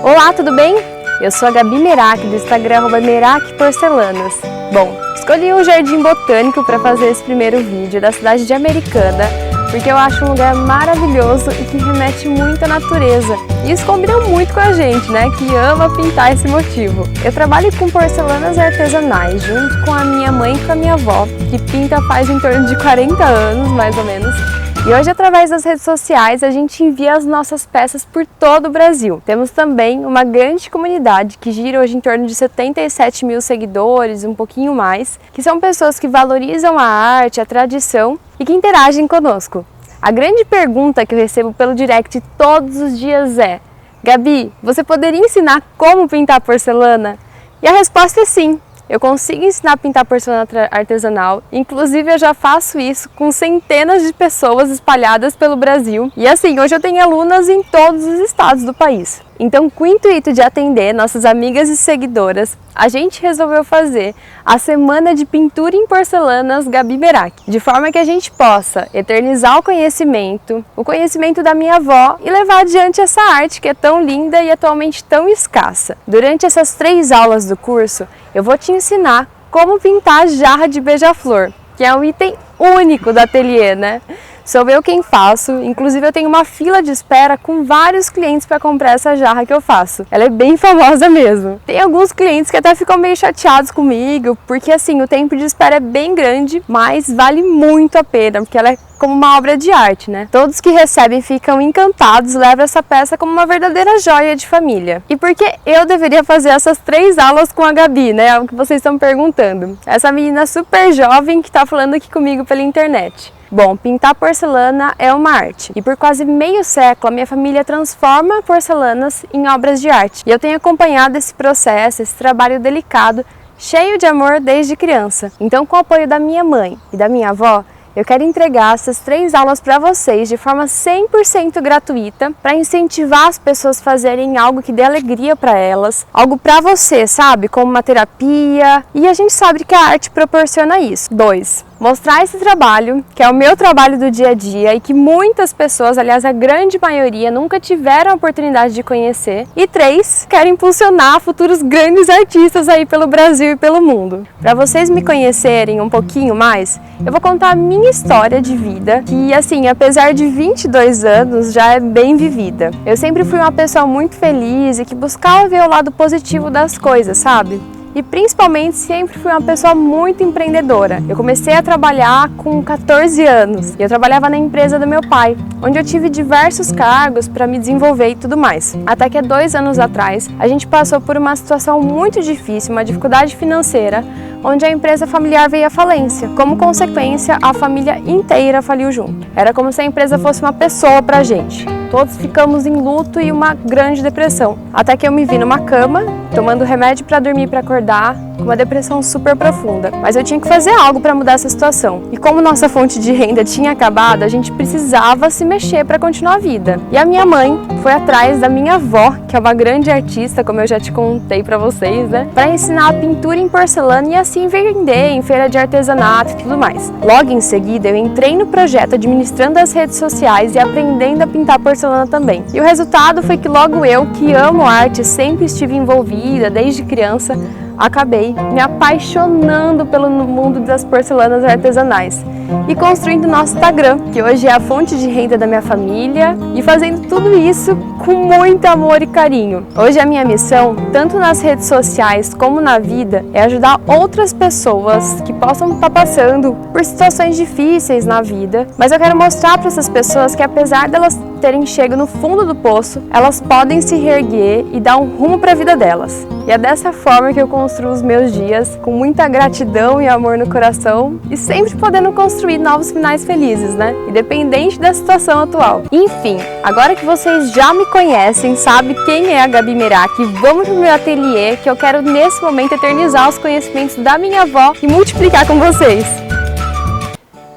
Olá, tudo bem? Eu sou a Gabi Merak, do Instagram @merakporcelanas. Bom, escolhi um jardim botânico para fazer esse primeiro vídeo da cidade de Americana, porque eu acho um lugar maravilhoso e que remete muito à natureza. E isso combina muito com a gente, né, que ama pintar esse motivo. Eu trabalho com porcelanas artesanais, junto com a minha mãe e com a minha avó, que pinta faz em torno de 40 anos, mais ou menos. E hoje, através das redes sociais, a gente envia as nossas peças por todo o Brasil. Temos também uma grande comunidade que gira hoje em torno de 77 mil seguidores, um pouquinho mais, que são pessoas que valorizam a arte, a tradição e que interagem conosco. A grande pergunta que eu recebo pelo direct todos os dias é: Gabi, você poderia ensinar como pintar porcelana? E a resposta é sim. Eu consigo ensinar a pintar porcelana artesanal, inclusive eu já faço isso com centenas de pessoas espalhadas pelo Brasil. E assim, hoje eu tenho alunas em todos os estados do país. Então, com o intuito de atender nossas amigas e seguidoras, a gente resolveu fazer a Semana de Pintura em Porcelanas Gabi Merak, de forma que a gente possa eternizar o conhecimento da minha avó e levar adiante essa arte que é tão linda e atualmente tão escassa. Durante essas 3 aulas do curso, eu vou te ensinar como pintar a jarra de beija-flor, que é um item único do ateliê, né? Sou eu quem faço, inclusive eu tenho uma fila de espera com vários clientes para comprar essa jarra que eu faço. Ela é bem famosa mesmo. Tem alguns clientes que até ficam meio chateados comigo, porque assim, o tempo de espera é bem grande, mas vale muito a pena, porque ela é como uma obra de arte, né? Todos que recebem ficam encantados, levam essa peça como uma verdadeira joia de família. E por que eu deveria fazer essas 3 aulas com a Gabi, né? É o que vocês estão perguntando. Essa menina super jovem que está falando aqui comigo pela internet. Bom, pintar porcelana é uma arte e por quase meio século a minha família transforma porcelanas em obras de arte. E eu tenho acompanhado esse processo, esse trabalho delicado, cheio de amor desde criança. Então, com o apoio da minha mãe e da minha avó, eu quero entregar essas 3 aulas para vocês de forma 100% gratuita, para incentivar as pessoas a fazerem algo que dê alegria para elas, algo para você, sabe? Como uma terapia, e a gente sabe que a arte proporciona isso. 2. Mostrar esse trabalho, que é o meu trabalho do dia a dia e que muitas pessoas, aliás a grande maioria, nunca tiveram a oportunidade de conhecer. E 3, quero impulsionar futuros grandes artistas aí pelo Brasil e pelo mundo. Para vocês me conhecerem um pouquinho mais, eu vou contar a minha história de vida, que assim, apesar de 22 anos, já é bem vivida. Eu sempre fui uma pessoa muito feliz e que buscava ver o lado positivo das coisas, sabe? E principalmente sempre fui uma pessoa muito empreendedora. Eu comecei a trabalhar com 14 anos e eu trabalhava na empresa do meu pai, onde eu tive diversos cargos para me desenvolver e tudo mais. Até que há 2 anos atrás a gente passou por uma situação muito difícil, uma dificuldade financeira, onde a empresa familiar veio à falência. Como consequência, a família inteira faliu junto. Era como se a empresa fosse uma pessoa pra gente. Todos ficamos em luto e uma grande depressão. Até que eu me vi numa cama, tomando remédio para dormir e para acordar, com uma depressão super profunda. Mas eu tinha que fazer algo para mudar essa situação. E como nossa fonte de renda tinha acabado, a gente precisava se mexer para continuar a vida. E a minha mãe foi atrás da minha avó, que é uma grande artista, como eu já te contei para vocês, né? Para ensinar a pintura em porcelana e assim vender em feira de artesanato e tudo mais. Logo em seguida, eu entrei no projeto administrando as redes sociais e aprendendo a pintar porcelana também. E o resultado foi que logo eu, que amo arte, sempre estive envolvida desde criança, acabei me apaixonando pelo mundo das porcelanas artesanais e construindo nosso Instagram, que hoje é a fonte de renda da minha família, e fazendo tudo isso com muito amor e carinho. Hoje a minha missão, tanto nas redes sociais como na vida, é ajudar outras pessoas que possam estar passando por situações difíceis na vida, mas eu quero mostrar para essas pessoas que apesar delas terem chegado no fundo do poço, elas podem se reerguer e dar um rumo para a vida delas. E é dessa forma que eu construo os meus dias, com muita gratidão e amor no coração, e sempre podendo construir novos finais felizes, né? Independente da situação atual. Enfim, agora que vocês já me conhecem, sabem quem é a Gabi Merak, vamos pro meu ateliê, que eu quero nesse momento eternizar os conhecimentos da minha avó e multiplicar com vocês.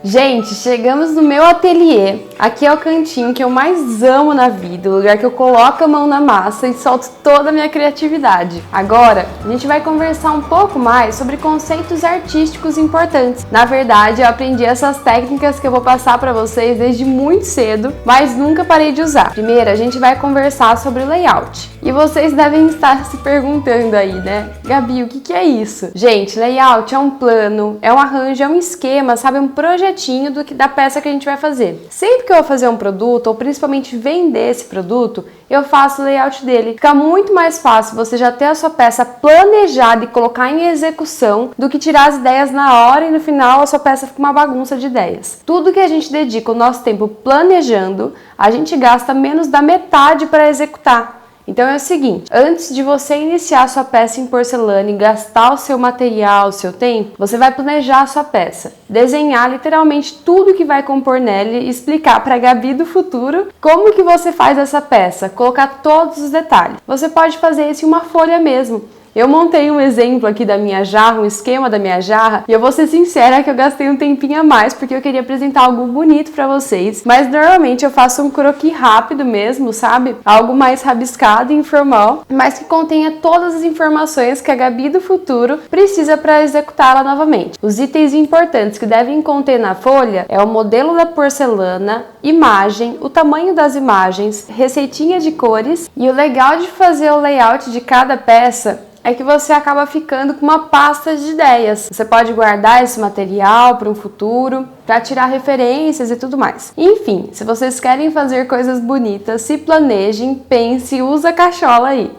Gente, chegamos no meu ateliê. Aqui é o cantinho que eu mais amo na vida, o lugar que eu coloco a mão na massa e solto toda a minha criatividade. Agora, a gente vai conversar um pouco mais sobre conceitos artísticos importantes. Na verdade, eu aprendi essas técnicas que eu vou passar para vocês desde muito cedo, mas nunca parei de usar. Primeiro, a gente vai conversar sobre o layout. E vocês devem estar se perguntando aí, né? Gabi, o que é isso? Gente, layout é um plano, é um arranjo, é um esquema, sabe? Um projetinho da peça que a gente vai fazer. Sempre que eu vou fazer um produto, ou principalmente vender esse produto, eu faço o layout dele. Fica muito mais fácil você já ter a sua peça planejada e colocar em execução do que tirar as ideias na hora e no final a sua peça fica uma bagunça de ideias. Tudo que a gente dedica o nosso tempo planejando, a gente gasta menos da metade para executar. Então é o seguinte, antes de você iniciar a sua peça em porcelana e gastar o seu material, o seu tempo, você vai planejar a sua peça, desenhar literalmente tudo que vai compor nela e explicar para a Gabi do futuro como que você faz essa peça, colocar todos os detalhes. Você pode fazer isso em uma folha mesmo. Eu montei um exemplo aqui da minha jarra, um esquema da minha jarra, e eu vou ser sincera que eu gastei um tempinho a mais porque eu queria apresentar algo bonito pra vocês, mas normalmente eu faço um croquis rápido mesmo, sabe? Algo mais rabiscado e informal, mas que contenha todas as informações que a Gabi do futuro precisa para executá-la novamente. Os itens importantes que devem conter na folha é o modelo da porcelana, imagem, o tamanho das imagens, receitinha de cores, e o legal de fazer o layout de cada peça é que você acaba ficando com uma pasta de ideias. Você pode guardar esse material para um futuro, para tirar referências e tudo mais. Enfim, se vocês querem fazer coisas bonitas, se planejem, pense, usa a cachola aí.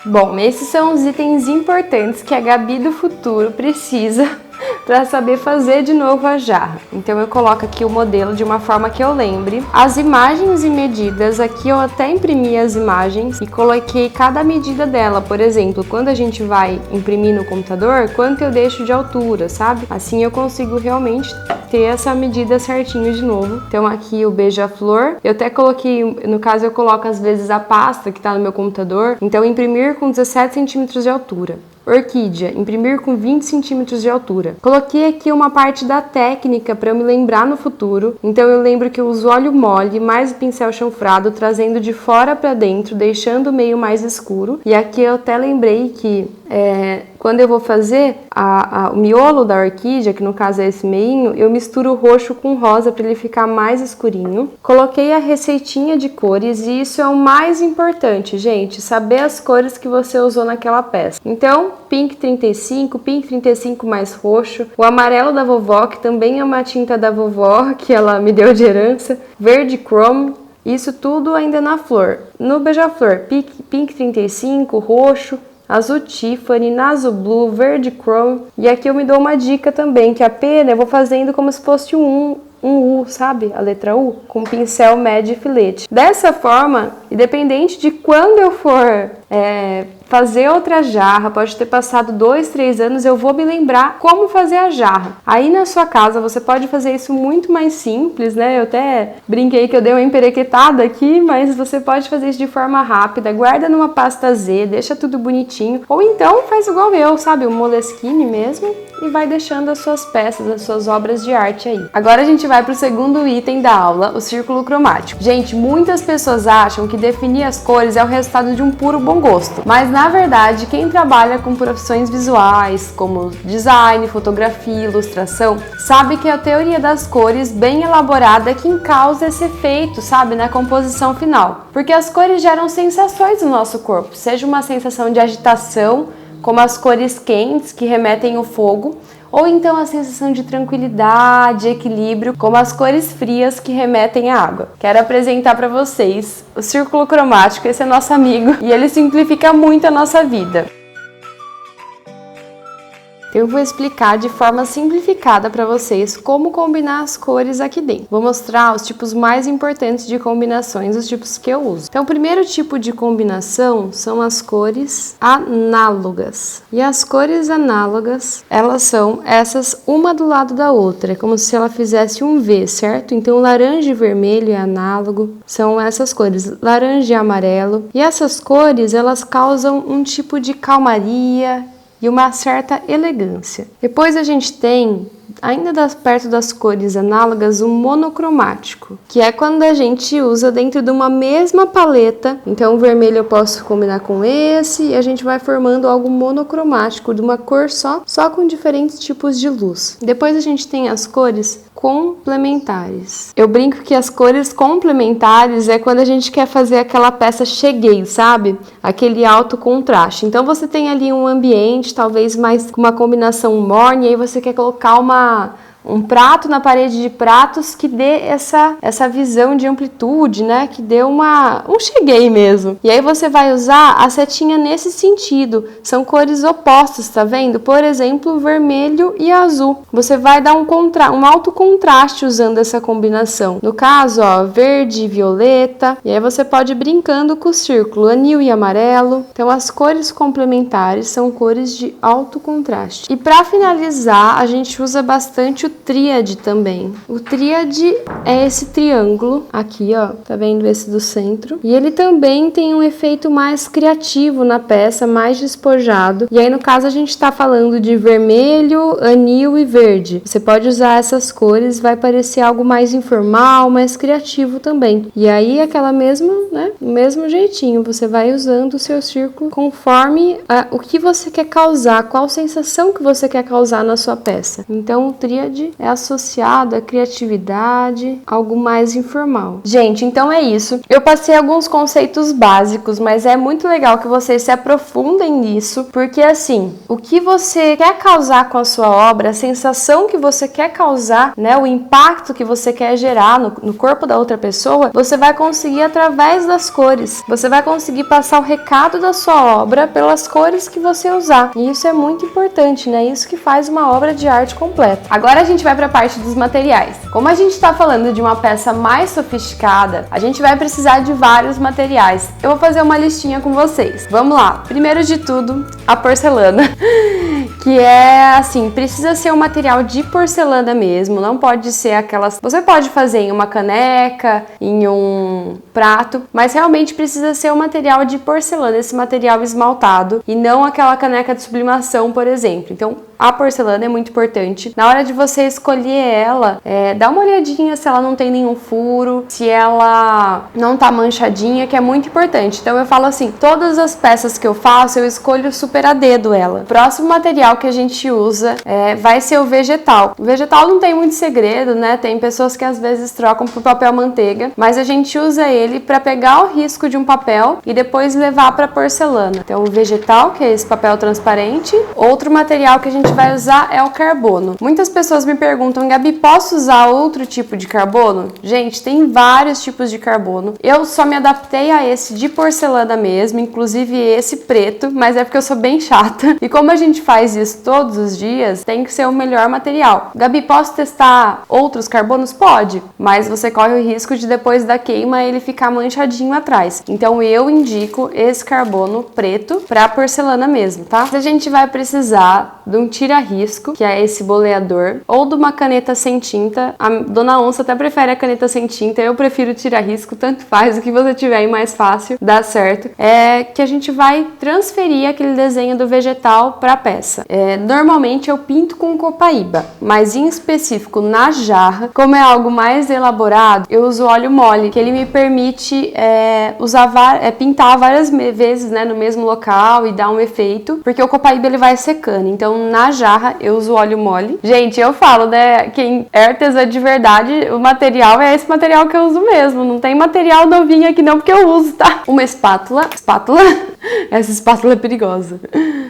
Bom, esses são os itens importantes que a Gabi do futuro precisa para saber fazer de novo a jarra. Então eu coloco aqui o modelo de uma forma que eu lembre. As imagens e medidas, aqui eu até imprimi as imagens e coloquei cada medida dela. Por exemplo, quando a gente vai imprimir no computador, quanto eu deixo de altura, sabe? Assim eu consigo realmente ter essa medida certinho de novo. Então aqui o beija-flor, eu até coloquei, no caso eu coloco às vezes a pasta que está no meu computador, então imprimir com 17 centímetros de altura. Orquídea, imprimir com 20 centímetros de altura. Coloquei aqui uma parte da técnica para eu me lembrar no futuro. Então eu lembro que eu uso óleo mole mais o pincel chanfrado, trazendo de fora para dentro, deixando o meio mais escuro. E aqui eu até lembrei que quando eu vou fazer o miolo da orquídea, que no caso é esse meinho, eu misturo o roxo com rosa para ele ficar mais escurinho. Coloquei a receitinha de cores e isso é o mais importante, gente, saber as cores que você usou naquela peça. Então, Pink 35 mais roxo, o amarelo da vovó, que também é uma tinta da vovó, que ela me deu de herança, verde chrome, isso tudo ainda na flor. No beija-flor, Pink 35, roxo, azul Tiffany, Naso Blue, verde chrome. E aqui eu me dou uma dica também, que a pena eu vou fazendo como se fosse um U, sabe? A letra U, com pincel médio e filete. Dessa forma, independente de quando eu for fazer outra jarra, pode ter passado 2, 3 anos, eu vou me lembrar como fazer a jarra. Aí na sua casa você pode fazer isso muito mais simples, né? Eu até brinquei que eu dei uma emperequetada aqui, mas você pode fazer isso de forma rápida, guarda numa pasta Z, deixa tudo bonitinho, ou então faz igual eu, sabe? Um Moleskine mesmo, e vai deixando as suas peças, as suas obras de arte aí. Agora a gente vai para o segundo item da aula, o círculo cromático. Gente, muitas pessoas acham que definir as cores é o resultado de um puro bom gosto, mas na verdade, quem trabalha com profissões visuais, como design, fotografia, ilustração, sabe que é a teoria das cores bem elaborada que causa esse efeito, sabe, na composição final. Porque as cores geram sensações no nosso corpo, seja uma sensação de agitação, como as cores quentes que remetem ao fogo, ou então a sensação de tranquilidade, equilíbrio, como as cores frias que remetem à água. Quero apresentar para vocês o círculo cromático, esse é nosso amigo, e ele simplifica muito a nossa vida. Eu vou explicar de forma simplificada para vocês como combinar as cores aqui dentro. Vou mostrar os tipos mais importantes de combinações, os tipos que eu uso. Então, o primeiro tipo de combinação são as cores análogas. E as cores análogas, elas são essas uma do lado da outra, é como se ela fizesse um V, certo? Então, laranja e vermelho é análogo, são essas cores, laranja e amarelo. E essas cores, elas causam um tipo de calmaria e uma certa elegância. Depois a gente tem ainda perto das cores análogas, o monocromático, que é quando a gente usa dentro de uma mesma paleta. Então o vermelho eu posso combinar com esse e a gente vai formando algo monocromático de uma cor só com diferentes tipos de luz. Depois a gente tem as cores complementares. Eu brinco que as cores complementares é quando a gente quer fazer aquela peça cheguei, sabe? Aquele alto contraste. Então você tem ali um ambiente, talvez mais com uma combinação morna, e aí você quer colocar um prato na parede de pratos que dê essa visão de amplitude, né? Que dê um cheguei mesmo. E aí você vai usar a setinha nesse sentido. São cores opostas, tá vendo? Por exemplo, vermelho e azul. Você vai dar um alto contraste usando essa combinação. No caso, ó, verde e violeta. E aí você pode ir brincando com o círculo, anil e amarelo. Então as cores complementares são cores de alto contraste. E para finalizar, a gente usa bastante o tríade também. O tríade é esse triângulo aqui, ó, tá vendo esse do centro? E ele também tem um efeito mais criativo na peça, mais despojado. E aí no caso a gente tá falando de vermelho, anil e verde. Você pode usar essas cores, vai parecer algo mais informal, mais criativo também. E aí aquela mesma, né, o mesmo jeitinho, você vai usando o seu círculo conforme o que você quer causar, qual sensação que você quer causar na sua peça. Então o tríade é associado à criatividade, algo mais informal. Gente, então é isso. Eu passei alguns conceitos básicos, mas é muito legal que vocês se aprofundem nisso, porque assim, o que você quer causar com a sua obra, a sensação que você quer causar, né, o impacto que você quer gerar no corpo da outra pessoa, você vai conseguir através das cores. Você vai conseguir passar o recado da sua obra pelas cores que você usar. E isso é muito importante, né? Isso que faz uma obra de arte completa. Agora a gente vai para a parte dos materiais. Como a gente está falando de uma peça mais sofisticada, a gente vai precisar de vários materiais. Eu vou fazer uma listinha com vocês. Vamos lá. Primeiro de tudo, a porcelana. Que é assim, precisa ser um material de porcelana mesmo, não pode ser aquelas... Você pode fazer em uma caneca, em um prato, mas realmente precisa ser um material de porcelana, esse material esmaltado, e não aquela caneca de sublimação, por exemplo. Então, a porcelana é muito importante. Na hora de você escolher ela, dá uma olhadinha se ela não tem nenhum furo, se ela não tá manchadinha, que é muito importante. Então eu falo assim, todas as peças que eu faço, eu escolho super a dedo ela. O próximo material que a gente usa vai ser o vegetal. O vegetal não tem muito segredo, né? Tem pessoas que às vezes trocam por papel manteiga, mas a gente usa ele para pegar o risco de um papel e depois levar para porcelana. Então o vegetal, que é esse papel transparente. Outro material que a gente vai usar é o carbono. Muitas pessoas me perguntam, Gabi, posso usar outro tipo de carbono? Gente, tem vários tipos de carbono. Eu só me adaptei a esse de porcelana mesmo, inclusive esse preto, mas é porque eu sou bem chata. E como a gente faz isso todos os dias, tem que ser o melhor material. Gabi, posso testar outros carbonos? Pode, mas você corre o risco de depois da queima ele ficar manchadinho atrás. Então eu indico esse carbono preto para porcelana mesmo, tá? A gente vai precisar de um tira-risco, que é esse boleador, ou de uma caneta sem tinta. A Dona Onça até prefere a caneta sem tinta, eu prefiro tira-risco, tanto faz, o que você tiver aí mais fácil, dá certo. É que a gente vai transferir aquele desenho do vegetal para a peça. Normalmente eu pinto com copaíba, mas em específico na jarra, como é algo mais elaborado, eu uso óleo mole, que ele me permite pintar várias vezes, né, no mesmo local e dar um efeito, porque o copaíba ele vai secando. Então na jarra eu uso óleo mole. Gente, eu falo, né, quem é artesã de verdade, o material é esse material que eu uso mesmo, não tem material novinho aqui não, porque eu uso, tá? Uma espátula, essa espátula é perigosa.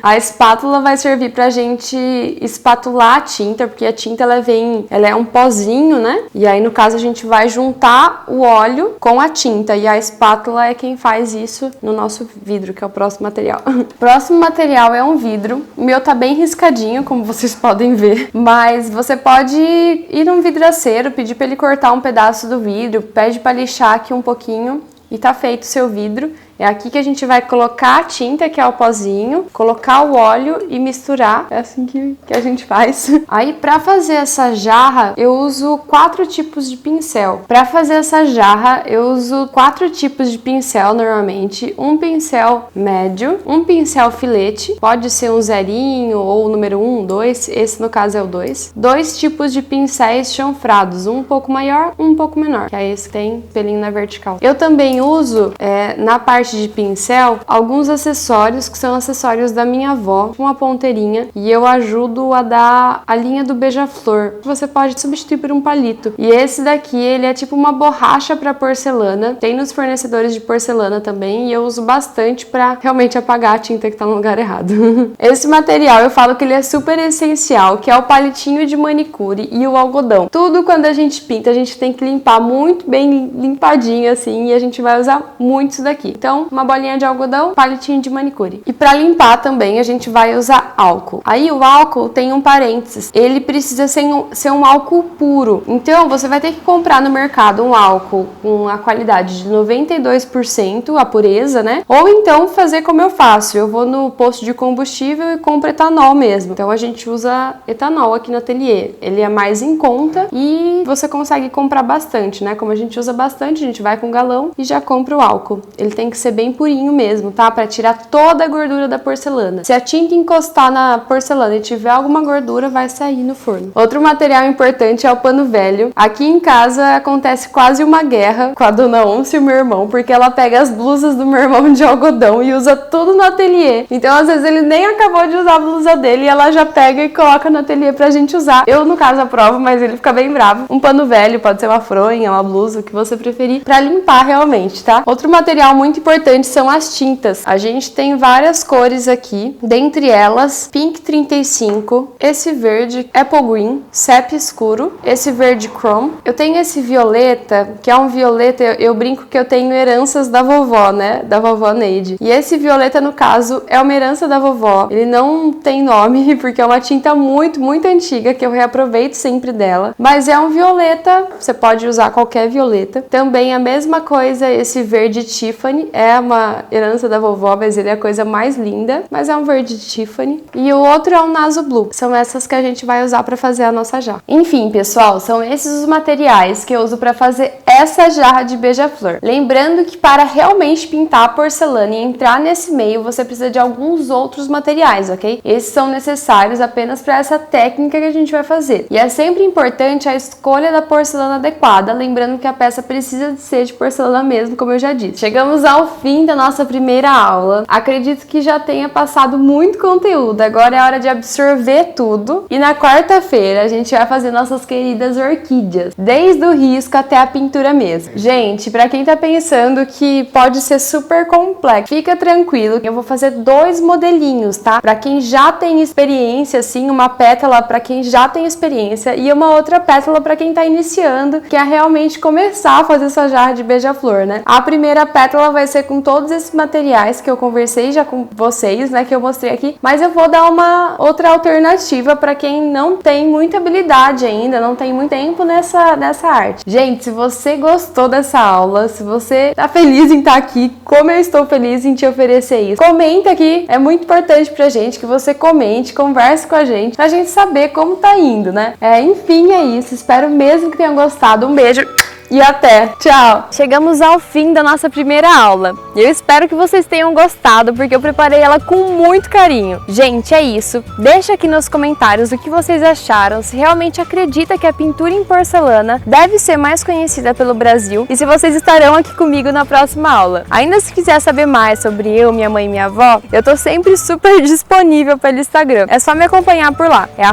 A espátula vai servir pra gente espatular a tinta, porque a tinta ela é um pozinho, né? E aí no caso a gente vai juntar o óleo com a tinta, e a espátula é quem faz isso no nosso vidro, que é o próximo material. O próximo material é um vidro. O meu tá bem riscadinho, como vocês podem ver, mas você pode ir num vidraceiro, pedir pra ele cortar um pedaço do vidro, pede pra lixar aqui um pouquinho e tá feito o seu vidro. É aqui que a gente vai colocar a tinta, que é o pozinho, colocar o óleo e misturar. É assim que a gente faz. Aí, pra fazer essa jarra, eu uso 4 tipos de pincel. Pra fazer essa jarra, eu uso 4 tipos de pincel normalmente. Um pincel médio, um pincel filete, pode ser um zerinho ou o número 1, 2, esse no caso é o 2. 2 tipos de pincéis chanfrados, um pouco maior, um pouco menor, que é esse que tem pelinho na vertical. Eu também uso, na parte de pincel, alguns acessórios, que são acessórios da minha avó, uma ponteirinha, e eu ajudo a dar a linha do beija-flor. Você pode substituir por um palito. E esse daqui, ele é tipo uma borracha para porcelana, tem nos fornecedores de porcelana também, e eu uso bastante para realmente apagar a tinta que tá no lugar errado. Esse material, eu falo que ele é super essencial, que é o palitinho de manicure e o algodão. Tudo quando a gente pinta, a gente tem que limpar muito bem limpadinho assim, e a gente vai usar muito isso daqui. Então, uma bolinha de algodão, palitinho de manicure. E para limpar também, a gente vai usar álcool. Aí o álcool tem um parênteses, ele precisa ser um álcool puro. Então, você vai ter que comprar no mercado um álcool com a qualidade de 92%, a pureza, né? Ou então fazer como eu faço. Eu vou no posto de combustível e compro etanol mesmo. Então, a gente usa etanol aqui no ateliê. Ele é mais em conta e você consegue comprar bastante, né? Como a gente usa bastante, a gente vai com um galão e já compra o álcool. Ele tem que ser bem purinho mesmo, tá? Pra tirar toda a gordura da porcelana. Se a tinta encostar na porcelana e tiver alguma gordura, vai sair no forno. Outro material importante é o pano velho. Aqui em casa acontece quase uma guerra com a dona Onça e o meu irmão, porque ela pega as blusas do meu irmão de algodão e usa tudo no ateliê. Então, às vezes, ele nem acabou de usar a blusa dele e ela já pega e coloca no ateliê pra gente usar. Eu, no caso, aprovo, mas ele fica bem bravo. Um pano velho, pode ser uma fronha, uma blusa, o que você preferir, pra limpar realmente, tá? Outro material muito importante são as tintas. A gente tem várias cores aqui, dentre elas, Pink 35, esse verde, Apple Green, Sépia escuro, esse verde Chrome. Eu tenho esse violeta, que é um violeta, eu brinco que eu tenho heranças da vovó, né? Da vovó Neide. E esse violeta, no caso, é uma herança da vovó. Ele não tem nome, porque é uma tinta muito, muito antiga, que eu reaproveito sempre dela. Mas é um violeta, você pode usar qualquer violeta. Também a mesma coisa, esse verde Tiffany, é uma herança da vovó, mas ele é a coisa mais linda, mas é um verde Tiffany. E o outro é um Naso Blue. São essas que a gente vai usar para fazer a nossa jarra. Enfim, pessoal, são esses os materiais que eu uso para fazer essa jarra de beija-flor. Lembrando que para realmente pintar a porcelana e entrar nesse meio, você precisa de alguns outros materiais, ok? Esses são necessários apenas para essa técnica que a gente vai fazer. E é sempre importante a escolha da porcelana adequada, lembrando que a peça precisa de ser de porcelana mesmo, como eu já disse. Chegamos ao fim da nossa primeira aula. Acredito que já tenha passado muito conteúdo. Agora é hora de absorver tudo. E na quarta-feira a gente vai fazer nossas queridas orquídeas, desde o risco até a pintura mesmo. Gente, pra quem tá pensando que pode ser super complexo, fica tranquilo, eu vou fazer 2 modelinhos, tá? Pra quem já tem experiência, assim, uma pétala pra quem já tem experiência e uma outra pétala pra quem tá iniciando, que é realmente começar a fazer essa jarra de beija-flor, né? A primeira pétala vai ser com todos esses materiais que eu conversei já com vocês, né? Que eu mostrei aqui, mas eu vou dar uma outra alternativa pra quem não tem muita habilidade ainda, não tem muito tempo nessa arte. Gente, se você gostou dessa aula, se você tá feliz em estar aqui, como eu estou feliz em te oferecer isso, comenta aqui, é muito importante pra gente que você comente, converse com a gente, pra gente saber como tá indo, né? Enfim, é isso, espero mesmo que tenham gostado, um beijo e até! Tchau! Chegamos ao fim da nossa primeira aula. Eu espero que vocês tenham gostado, porque eu preparei ela com muito carinho. Gente, é isso. Deixa aqui nos comentários o que vocês acharam, se realmente acredita que a pintura em porcelana deve ser mais conhecida pelo Brasil e se vocês estarão aqui comigo na próxima aula. Ainda se quiser saber mais sobre eu, minha mãe e minha avó, eu tô sempre super disponível pelo Instagram. É só me acompanhar por lá. É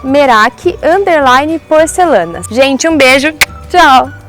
@Merak_porcelanas. Gente, um beijo. Tchau!